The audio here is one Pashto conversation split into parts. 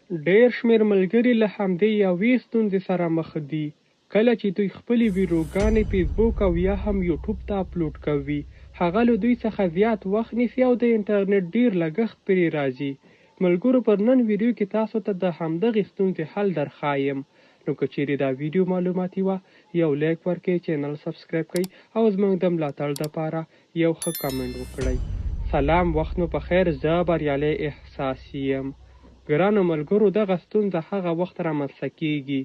ډېر شمېر ملګري له همدې یوې ستونزې سره مخ دي. کله چې دوی خپلې ویډیوګانې فیسبوک او یا هم یوټیوب ته اپلوډ کوي، هغه له دوی څخه زیات وخت نیسي او د انټرنیټ ډېر لګښت پرې راځي. ملګرو، پر نن ویډیو کې تاسو ته د همدغې ستونزې حل درښایم. نو که چیرې دا ویډیو معلوماتي وه، یو لایک ورکړئ، چینل سبسکرایب کړئ او زموږ د ملاتړ دپاره یو ښه کمنټ وکړئ. سلام، وخت مو په خیر، زه بریالی احساس یم. ګرانو ملګرو، دغه ستونزه هغه وخت رامنځته کیږي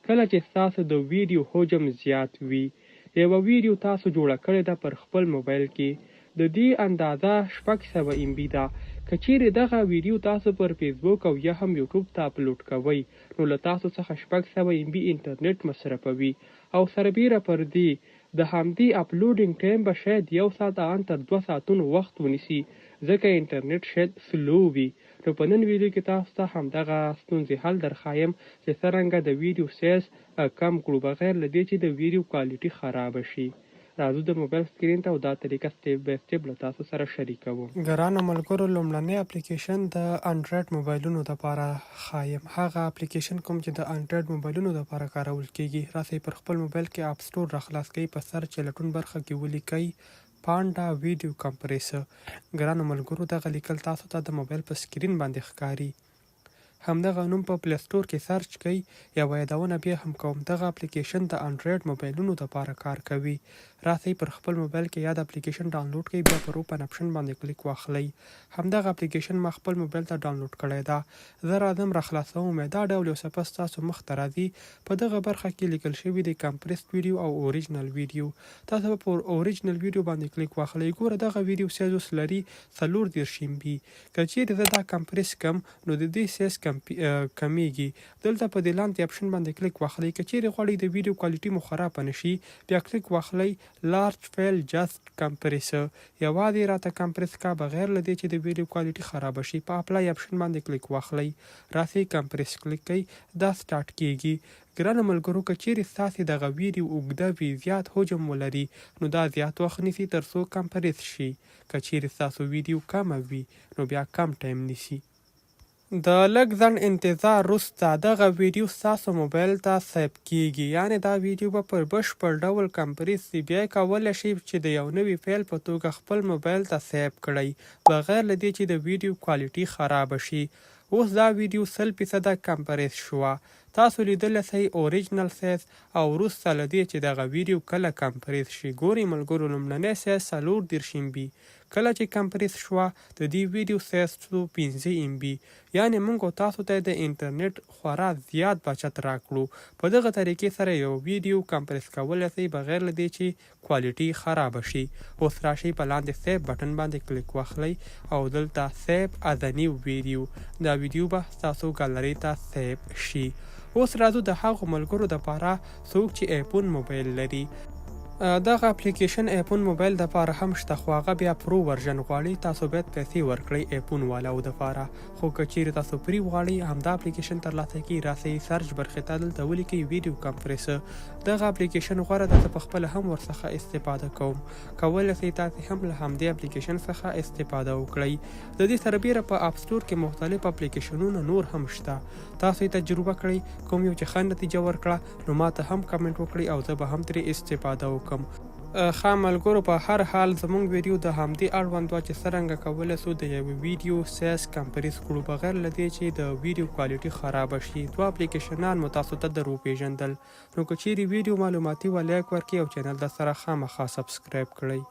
کله چې ستاسو د ویډیو حجم زیات وي. یوه ویډیو تاسو جوړه کړې ده پر خپل موبایل کې، د دې اندازه 600 MB ده. که چیرې دغه ویډیو تاسو پر فیسبوک او یا هم یوټیوب ته اپلوډ کوئ، نو له تاسو څخه 600 MB انټرنیټ مصرفوي او سربیره پر دې د همدې اپلوډینګ ټایم به شاید 1 ساعت ان تر 2 ساعتونو وخت ونیسي، ځکه انټرنیټ شاید سلو وي. نو په نن ویډیو کې تاسو ته همدغه ستونزې حل درښایم چې څرنګه د ویډیو سایز کم کړو بغیر له دې چې د ویډیو کوالټي خرابه شي. راځو د موبایل سکرین ته او دا طریقه سټیپ بای سټیپ له تاسو سره شریکوم. ګرانو ملګرو، لومړنی اپلیکیشن د انډراید موبایلونو دپاره ښایم. هغه اپلیکیشن کوم چې د انډراید موبایلونو دپاره کارول کیږي، راسئ پر خپل موبایل کې اپ سټور راخلاص کړئ، په سرچ لټون برخه کې ولیکئ پانډا ویډیو کمپریسر. ګرانو ملګرو، دغه لیکل تاسو ته د موبایل په سکرین باندې ښکاري. همدغه نوم په پلی سټور کې سرچ کړئ. یوه یادونه بیا هم کوم، دغه اپلیکیشن د انډراید موبایلونو دپاره کار کوي. راسئ پر خپل موبایل کې یاد اپلیکیشن ډاونلوډ کړئ، بیا پر اوپن اپشن باندې کلیک واخلئ. همدغه اپلیکیشن ما خپل موبایل ته ډاونلوډ کړی ده. زه راځم راخلاصوم یې. دا ډول یو صفحه ستاسو مخ ته راځي. په دغه برخه کې لیکل شوي دی کمپریس ویډیو او اوریجنل ویډیو. تاسو به پر اوریجنل ویډیو باندې کلیک واخلئ. ګوره دغه ویډیو سایز اوس لري 34 MB. که چیرې زه دا کمپریس کم، نو د دې سایز کمیږي. دلته په دې لاندې اپشن باندې کلیک واخلئ. که چیرې غواړئ د ویډیو کوالټي مو خرابه نشي، بیا کلیک واخلئ لارج فایل جسټ کمپریسر. یوازې راته کمپریس کا بغیر له دې چې د ویډیو کوالټي خرابه شي. په اپلای اپشن باندې کلیک واخلئ. راسئ کمپریس کلیک کړئ. دا سټارټ کیږي. ګرانو ملګرو، که چیرې ستاسې دغه ویډیو اوږده وي، زیات حجم ولري، نو دا زیات وخت نیسي تر څو کمپریس شي. که چیرې ستاسو ویډیو کمه وي، نو بیا کم ټایم نیسي. د لږ ځنډ انتظار وروسته دغه ویډیو ستاسو موبایل ته سیب کیږي، یعنې دا ویډیو به په بشپړ ډول کمپریس شي. بیا یې کولی شئ چې د یو نوي فایل په توګه خپل موبایل ته سیب کړئ بغیر له دې چې د ویډیو کوالټي خرابه شي. اوس دا ویډیو 100% کمپریس شوه. تاسو لیدلی سئ اوریجنل سایز او وروسته له دې چې دغه ویډیو کله کمپریس شي. ګورئ ملګرو، لومړنی سایز 34 MB. کله چې کمپریس شوه، د دې ویډیو سایز شو 15 MB. یعنې موږ تاسو ته د انټرنیټ خورا زیات بچت راکړو. په دغه طریقې سره یو ویډیو کمپریس کولی سئ بغیر له دې چې کوالټي خرابه شي. اوس راشئ په لاندې سیف بټن باندې کلیک واخلئ او دلته سیف از ا نیو ویډیو. دا ویډیو به ستاسو ګالرۍ ته سیف شي. اوس راځو د هغو ملګرو دپاره څوک چې ایفون موبایل لري. دغه اپلیکیشن ایفون موبایل دپاره هم شته، خو هغه بیا پرو ورژن غواړي. تاسو باید پیسې ورکړئ ایفون والاو دپاره. خو که چیرې تاسو فری غواړئ همدا اپلیکیشن ترلاسه کړئ، راسئ سرچ برخې ته دلته ولیکئ ویډیو کمپریسر. دغه اپلیکیشن غوره ده، زه پخپله هم ورڅخه استفاده کوم. کولی سئ تاسې هم له همدې اپلیکیشن څخه استفاده وکړئ. د دې سربیره په اپ سټور کې مختلف اپلیکیشنونه نور هم شته. تاسو یې تجربه کړئ، کوم یو چې ښه نتیجه ورکړه، نو ماته هم کمنټ وکړئ او زه به هم ترې استفاده وکړم. ښه ملګرو، په هر حال زموږ ویډیو د همدې اړوند وه چې څرنګه کولی سو د یوې ویډیو سایز کمپریس کړو بغیر له دې چې د ویډیو کوالټي خرابه شي. دوه اپلیکیشنان مو تاسو ته در وپېژندل. نو که چیرې ویډیو معلوماتي وه، لایک ورکړئ او چینل در سره خامخا سبسکرایب کړئ.